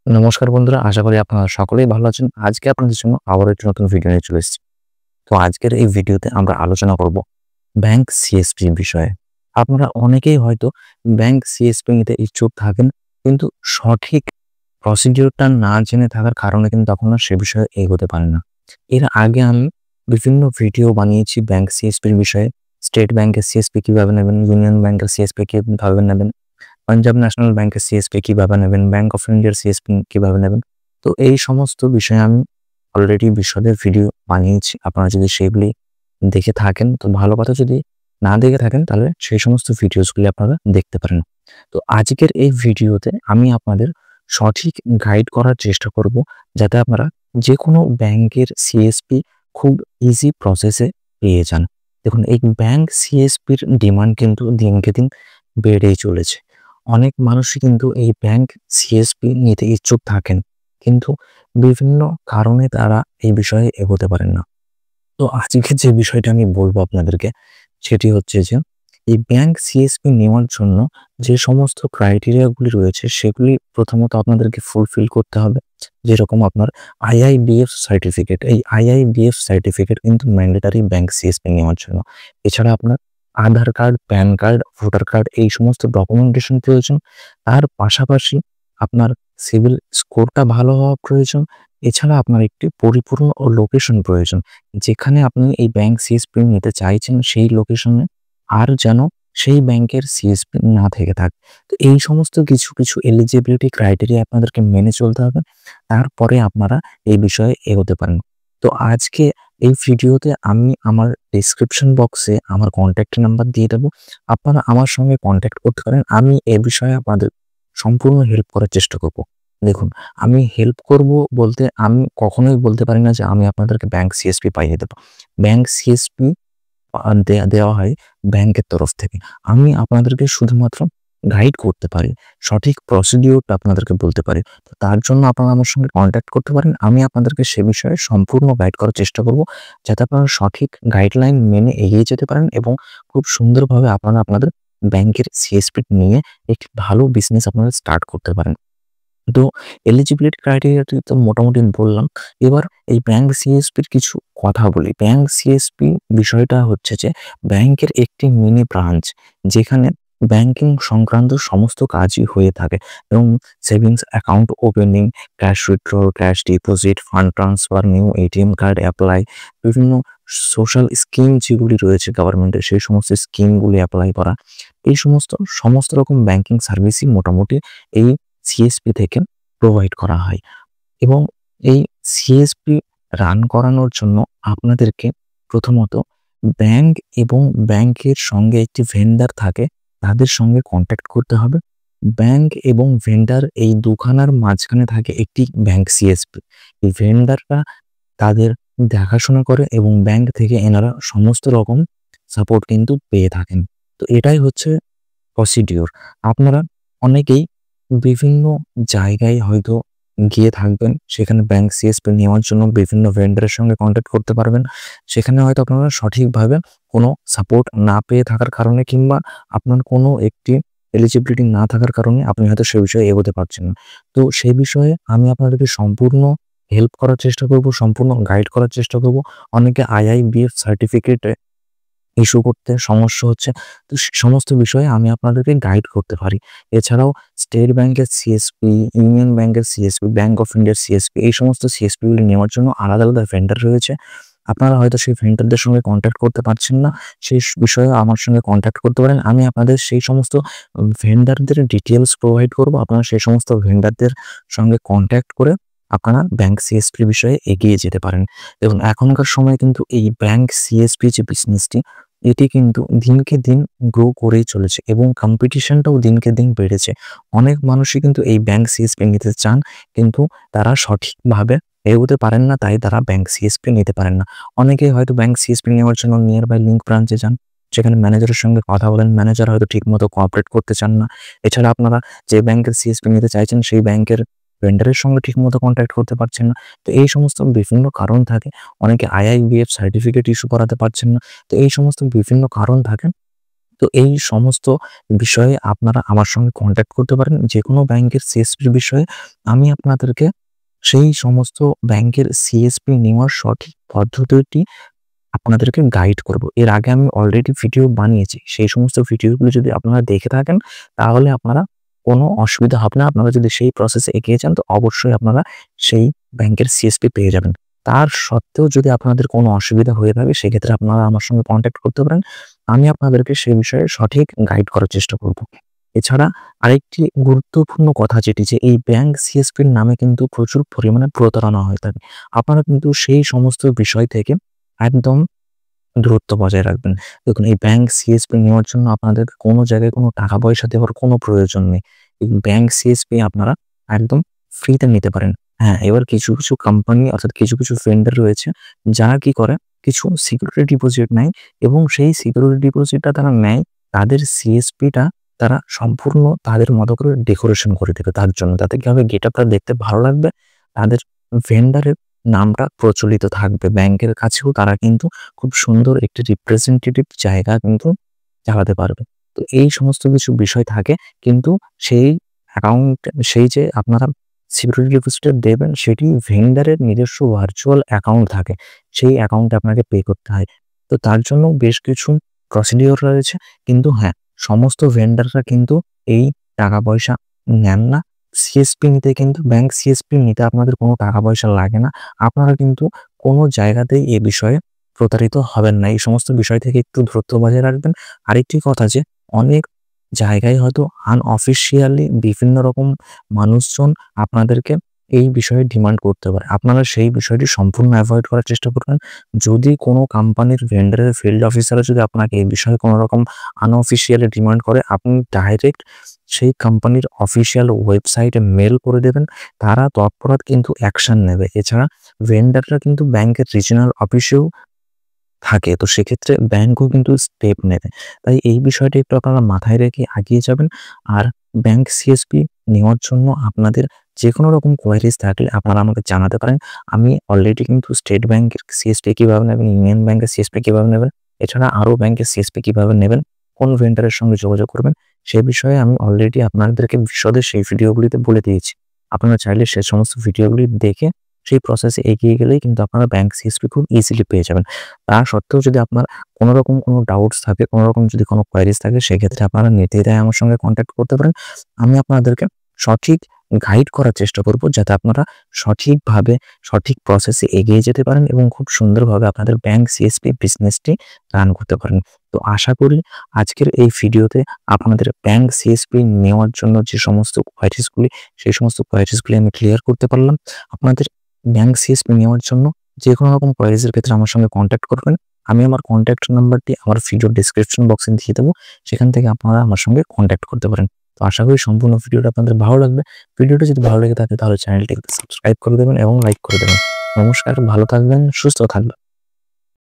নমস্কার বন্ধুরা, আশা করি আপনারা সকলেই ভালো আছেন। আজকে আপনাদের জন্য আবারও একটি নতুন ভিডিও নিয়ে চলে এসেছি। তো আজকের এই ভিডিওতে আমরা আলোচনা করব ব্যাংক সিএসপি বিষয়ে। আপনারা অনেকেই হয়তো ব্যাংক সিএসপি নিতে ইচ্ছুক থাকেন, কিন্তু সঠিক প্রসিডিউরটা না জেনে থাকার কারণে কিন্তু আপনারা সে বিষয়ে এগোতে পারেন না। এর আগে আমি বিভিন্ন ভিডিও বানিয়েছি ব্যাংক সিএসপির বিষয়ে। স্টেট ব্যাংকের সিএসপি কিভাবে নেবেন, ইউনিয়ন ব্যাংকের সিএসপি কিভাবে নেবেন, পাঞ্জাব ন্যাশনাল ব্যাংকের সিএসপি কিভাবে নেবেন, ব্যাংক অফ ইন্ডিয়ার সিএসপি কিভাবে নেবেন। তো এই সমস্ত বিষয়ে আমি অলরেডি বিশদে ভিডিও বানিয়েছি। আপনারা যদি সেগুলি দেখে থাকেন তো ভালো কথা, যদি না দেখে থাকেন তাহলে সেই সমস্ত ভিডিওসগুলি আপনারা দেখতে পারেন। তো আজকের এই ভিডিওতে আমি আপনাদের সঠিক গাইড করার চেষ্টা করব, যাতে আপনারা যেকোনো ব্যাংকের সিএসপি খুব ইজি প্রসেসে পেয়ে যান। দেখুন, এই ব্যাংক সিএসপির ডিমান্ড কিন্তু দিনকে দিন বেড়েই চলেছে। অনেক মানুষই কিন্তু এই ব্যাংক সিএসপি নিতে ইচ্ছুক থাকেন, কিন্তু বিভিন্ন কারণে তারা এই বিষয়ে এগোতে পারেন না। তো আজকে যে বিষয়টা আমি বলবো আপনাদেরকে, সেটি হচ্ছে যে এই ব্যাংক সিএসপি নেওয়ার জন্য যে সমস্ত ক্রাইটেরিয়াগুলি রয়েছে সেগুলি প্রথমত আপনাদেরকে ফুলফিল করতে হবে। যেরকম আপনার আইআইবিএফ সার্টিফিকেট, এই আইআইবিএফ সার্টিফিকেট কিন্তু ম্যান্ডেটারি ব্যাংক সিএসপি নেওয়ার জন্য। এছাড়া আপনার Aadhaar card, PAN card, voter card এই সমস্ত ডকুমেন্টেশন প্রয়োজন। তার পাশাপাশি আপনার সিভিল স্কোরটা ভালো হওয়া প্রয়োজন। এছাড়া আপনার একটি পরিপূর্ণ লোকেশন প্রয়োজন, যেখানে আপনি এই ব্যাংক সিএসপি নিতে চাইছেন সেই লোকেশনে আর যেন সেই ব্যাংকের সিএসপি না থেকে থাকে। তো এই সমস্ত কিছু এলিজিবিলিটি ক্রাইটেরিয়া আপনাদেরকে মেনে চলতে হবে। তারপরে আপনারা এই বিষয়ে এগোতে পারেন। তো আজকে এই ভিডিওতে আমি আমার ডেসক্রিপশন বক্সে আমার কন্ট্যাক্ট নাম্বার দিয়ে দেবো। আপনারা আমার সঙ্গে কন্ট্যাক্ট করতে পারেন। আমি এ বিষয়ে আপনাদের সম্পূর্ণ হেল্প করার চেষ্টা করব। দেখুন, আমি হেল্প করব বলতে আমি কখনোই বলতে পারি না যে আমি আপনাদেরকে ব্যাংক সিএসপি পাইয়ে দেব। ব্যাংক সিএসপি দেওয়া হয় ব্যাংকের তরফ থেকে। আমি আপনাদেরকে শুধুমাত্র গাইড করতে পারি, সঠিক প্রসিডিওরটা আপনাদেরকে বলতে পারি। তো তার জন্য আপনারা আমার সঙ্গে কন্ট্যাক্ট করতে পারেন। আমি আপনাদেরকে সে বিষয়ে সম্পূর্ণ গাইড করার চেষ্টা করব, যাতে আপনারা সঠিক গাইডলাইন মেনে এগিয়ে যেতে পারেন এবং খুব সুন্দরভাবে আপনারা আপনাদের ব্যাংকের সিএসপি নিয়ে একটি ভালো বিজনেস আপনারা স্টার্ট করতে পারেন। তো এলিজিবিলিটি ক্রাইটেরিয়াটি তো মোটামুটি বললাম। এবার এই ব্যাংক সিএসপির কিছু কথা বলি। ব্যাংক সিএসপি বিষয়টা হচ্ছে যে ব্যাংকের একটি মিনি ব্রাঞ্চ, যেখানে ব্যাংকিং সংক্রান্ত সমস্ত কাজই হয়ে থাকে এবং savings account opening, cash withdrawal, cash deposit, fund transfer, new ATM card apply, বিভিন্ন সোশ্যাল স্কিম যেগুলি রয়েছে গভর্নমেন্টের সেই সমস্ত স্কিমগুলি অ্যাপ্লাই করা, এই সমস্ত রকম ব্যাংকিং সার্ভিসই মোটামুটি এই সিএসপি থেকে প্রোভাইড করা হয়। এবং এই সিএসপি রান করানোর জন্য আপনাদেরকে প্রথমত ব্যাংক এবং ব্যাংকের সঙ্গে একটি ভেন্ডার থাকে, তাদের সঙ্গে কন্ট্যাক্ট করতে হবে। ব্যাংক এবং ভেন্ডার এই দুখানার মাঝখানে থাকে একটি ব্যাংক সিএসপি। এই ভেন্ডাররা তাদের দেখাশোনা করে এবং ব্যাংক থেকে এনারা সমস্ত রকম সাপোর্ট কিন্তু পেয়ে থাকেন। তো এটাই হচ্ছে প্রসিডিওর। আপনারা অনেকেই বিভিন্ন জায়গায় হয়তো গিয়ে থাকবেন, সেখানে ব্যাংক সিএসপি নেওয়ার জন্য বিভিন্ন ভেন্ডারের সঙ্গে কন্ট্যাক্ট করতে পারবেন। সেখানে হয়তো আপনারা সঠিকভাবে কোনো সাপোর্ট না পেয়ে থাকার কারণে কিংবা আপনার কোনো একটি এলিজিবিলিটি না থাকার কারণে আপনি হয়তো সে বিষয়ে এগোতে পারছেন না। তো সেই বিষয়ে আমি আপনাদেরকে সম্পূর্ণ হেল্প করার চেষ্টা করব, সম্পূর্ণ গাইড করার চেষ্টা করব। অনেকে আইআইবিএফ সার্টিফিকেট ইস্যু করতে সমস্যা হচ্ছে। তো সে সমস্ত বিষয়ে আমি আপনাদেরকে গাইড করতে পারি। এছাড়াও স্টেট ব্যাংকের সিএসপি, ইউনিয়ন ব্যাংকের সিএসপি, ব্যাংক অফ ইন্ডিয়ার সিএসপি এই সমস্ত সিএসপিগুলি নেওয়ার জন্য আলাদা আলাদা ভেন্ডার রয়েছে। আপনারা হয়তো সেই ভেন্ডারদের সঙ্গে কন্ট্যাক্ট করতে পারছেন না, সেই বিষয়ে আমার সঙ্গে কন্ট্যাক্ট করতে পারেন। আমি আপনাদের সেই সমস্ত ভেন্ডারদের ডিটেইলস প্রোভাইড করব। আপনারা সেই সমস্ত ভেন্ডারদের সঙ্গে কন্ট্যাক্ট করে আপনারা ব্যাংক সিএসপি বিষয়ে এগিয়ে যেতে পারেন। দেখুন, এখনকার সময় কিন্তু এই ব্যাংক সিএসপি যে বিজনেসটি, এটি কিন্তু দিনকে দিন গ্রো করেই চলেছে এবং কম্পিটিশনটাও দিনকে দিন বেড়েছে। অনেক মানুষই কিন্তু এই ব্যাংক সিএসপি নিতে চান, কিন্তু তারা সঠিকভাবে এগোতে পারেন না, তাই তারা ব্যাংক সিএসপি নিতে পারেন না। অনেকেই হয়তো ব্যাংক সিএসপি নেওয়ার জন্য নিয়ার বাই লিঙ্ক ব্রাঞ্চে যান, সেখানে ম্যানেজারের সঙ্গে কথা বলেন, ম্যানেজার হয়তো ঠিকমতো কোঅপারেট করতে চান না। এছাড়া আপনারা যে ব্যাংকের সিএসপি নিতে চাইছেন সেই ব্যাংকের ভেন্ডারের সঙ্গে ঠিকমতো কন্ট্যাক্ট করতে পারছেন না। তো এই সমস্ত বিভিন্ন কারণ থাকে। অনেকে আইআইবিএফ সার্টিফিকেট ইস্যু করাতে পারছেন না। তো এই সমস্ত বিভিন্ন কারণ থাকে। তো তো এই সমস্ত বিষয়ে আপনারা আমার সঙ্গে কন্ট্যাক্ট করতে পারেন। যেকোনো ব্যাংকের সিএসপির বিষয়ে আমি আপনাদেরকে সেই সমস্ত ব্যাংকের সিএসপি নেওয়ার সঠিক পদ্ধতিটি আপনাদেরকে গাইড করব। এর আগে আমি অলরেডি ভিডিও বানিয়েছি। সেই সমস্ত ভিডিওগুলো যদি আপনারা দেখে থাকেন তাহলে আপনারা কোনো অসুবিধা হবে না। আপনারা যদি সেই প্রসেসে এগিয়ে যান তো অবশ্যই আপনারা সেই ব্যাংকের সিএসপি পেয়ে যাবেন। তার সত্ত্বেও যদি আপনাদের কোনো অসুবিধা হয়ে থাকে সেক্ষেত্রে আপনারা আমার সঙ্গে কন্ট্যাক্ট করতে পারেন। আমি আপনাদেরকে সেই বিষয়ে সঠিক গাইড করার চেষ্টা করব। এছাড়া আরেকটি গুরুত্বপূর্ণ কথা যেটি যে এই ব্যাংক সিএসপির নামে কিন্তু প্রচুর পরিমাণে প্রতারণা হয়ে থাকে। আপনারা কিন্তু সেই সমস্ত বিষয় থেকে একদম দূরত্ব বজায় রাখবেন। দেখুন এই ব্যাংক সিএসপি নেওয়ার জন্য আপনাদের কোনো জায়গায় কোনো টাকা পয়সা দেওয়ার কোনো প্রয়োজন নেই। এই ব্যাংক সিএসপি আপনারা একদম ফ্রিতে নিতে পারেন। হ্যাঁ, এবার কিছু কোম্পানি অর্থাৎ কিছু ভেন্ডর রয়েছে যারা কি করে কিছু সিকিউরিটি ডিপোজিট নেয় এবং সেই সিকিউরিটি ডিপোজিটটা তারা নেয় তাদের সিএসপিটা তারা সম্পূর্ণ তাদের মতো করে ডেকোরেশন করে দেবে তার জন্য। তাতে কি হবে গেটআপটা দেখতে ভালো লাগবে। তাদের ভেন্ডরের নামটা প্রচলিত থাকবে। ব্যাংকের কাছেও তারা কিন্তু খুব সুন্দর একটি রিপ্রেজেন্টেটিভ জায়গা কিন্তু চালাতে পারবে। তো এই সমস্ত কিছু বিষয় থাকে কিন্তু সেই সেই যে আপনারা সিকিউরিটি ডিপোজিটটা দেবেন সেটি ভেন্ডারের নিজস্ব ভার্চুয়াল অ্যাকাউন্ট থাকে। সেই অ্যাকাউন্টে আপনাকে পে করতে হয়। তো তার জন্য বেশ কিছু প্রসিডিওর রয়েছে। কিন্তু হ্যাঁ, সমস্ত ভেন্ডাররা কিন্তু এই টাকা পয়সা নেন না। সিএসপি নিতে কিন্তু ব্যাংক সিএসপি নিতে আপনাদের কোনো টাকা পয়সা লাগে না। আপনারা কিন্তু কোনো জায়গাতেই এ বিষয়ে প্রতারিত হবেন না। এই সমস্ত বিষয় থেকে একটু দূরত্ব বজায় রাখবেন। আরেকটি কথা যে অনেক জায়গায় হয়তো আনঅফিসিয়ালি বিভিন্ন রকম মানুষজন আপনাদেরকে এই বিষয়ে ডিমান্ড করতে পারে। আপনারা সেই বিষয়টি সম্পূর্ণ এভয়েড করার চেষ্টা করবেন। যদি কোনো কোম্পানির ভেন্ডরের ফিল্ড অফিসাররা যদি আপনাকে এই বিষয়ে কোনো রকম আনঅফিসিয়ালি ডিমান্ড করে আপনি ডাইরেক্ট সেই কোম্পানির অফিসিয়াল ওয়েবসাইটে মেল করে দেবেন। তারা তৎক্ষণাৎ কিন্তু অ্যাকশন নেবে। এছাড়া ভেন্ডররা কিন্তু ব্যাংকের রিজিওনাল অফিসেও থাকে। তো সেক্ষেত্রে ব্যাংকও কিন্তু স্টেপ নেবে। তাই এই বিষয়টা একটু আপনারা মাথায় রেখে এগিয়ে যাবেন। আর ব্যাংক সিএসপি নেওয়ার জন্য আপনাদের যেকোনো রকম কোয়ারিজ থাকলে আপনারা আমাকে জানাতে পারেন। আমি অলরেডি কিন্তু স্টেট ব্যাংকের সিএসপি কিভাবে নেবেন, ইউনিয়ন ব্যাংকের সিএসপি কিভাবে নেবেন, এছাড়া আরও ব্যাংকের সিএসপি কিভাবে নেবেন, কোন ভেন্ডরের সঙ্গে যোগাযোগ করবেন সে বিষয়ে আমি অলরেডি আপনাদেরকে বিশদে সেই ভিডিওগুলিতে বলে দিয়েছি। আপনারা চাইলে সে সমস্ত ভিডিওগুলি দেখে সেই প্রসেসে এগিয়ে গেলেই কিন্তু আপনারা ব্যাংক সিএসপি খুব ইজিলি পেয়ে যাবেন। তা সত্ত্বেও যদি আপনার কোনো রকম কোনো ডাউটস থাকে, কোনো রকম যদি কোনো কোয়ারিজ থাকে সেক্ষেত্রে আপনারা নির্দ্বিধায় আমার সঙ্গে কন্ট্যাক্ট করতে পারেন। আমি আপনাদেরকে সঠিক গাইড করার চেষ্টা করব যাতে আপনারা সঠিকভাবে সঠিক প্রসেসে এগিয়ে যেতে পারেন এবং খুব সুন্দরভাবে আপনাদের ব্যাংক সিএসপি বিজনেসটি রান করতে পারেন। তো আশা করি আজকের এই ভিডিওতে আপনাদের ব্যাংক সিএসপি নেওয়ার জন্য যে সমস্ত কোয়ারিজগুলি সেই সমস্ত কোয়ারিজগুলি আমি ক্লিয়ার করতে পারলাম। আপনাদের ব্যাংক সিএসপি নেওয়ার জন্য যেকোনো রকম কোয়ারিজের ক্ষেত্রে আমার সঙ্গে কন্ট্যাক্ট করবেন। আমি আমার কন্ট্যাক্ট নাম্বারটি আমার ভিডিও ডেসক্রিপশন বক্সে দিয়ে দেবো। সেখান থেকে আপনারা আমার সঙ্গে কন্ট্যাক্ট করতে পারেন। তো আশা করি সম্পূর্ণ ভিডিওটা আপনাদের ভালো লাগবে। ভিডিওটা যদি ভালো লেগে থাকে তাহলে চ্যানেলটিকে সাবস্ক্রাইব করে দেবেন এবং লাইক করে দেবেন। নমস্কার, ভালো থাকবেন, সুস্থ থাকবেন।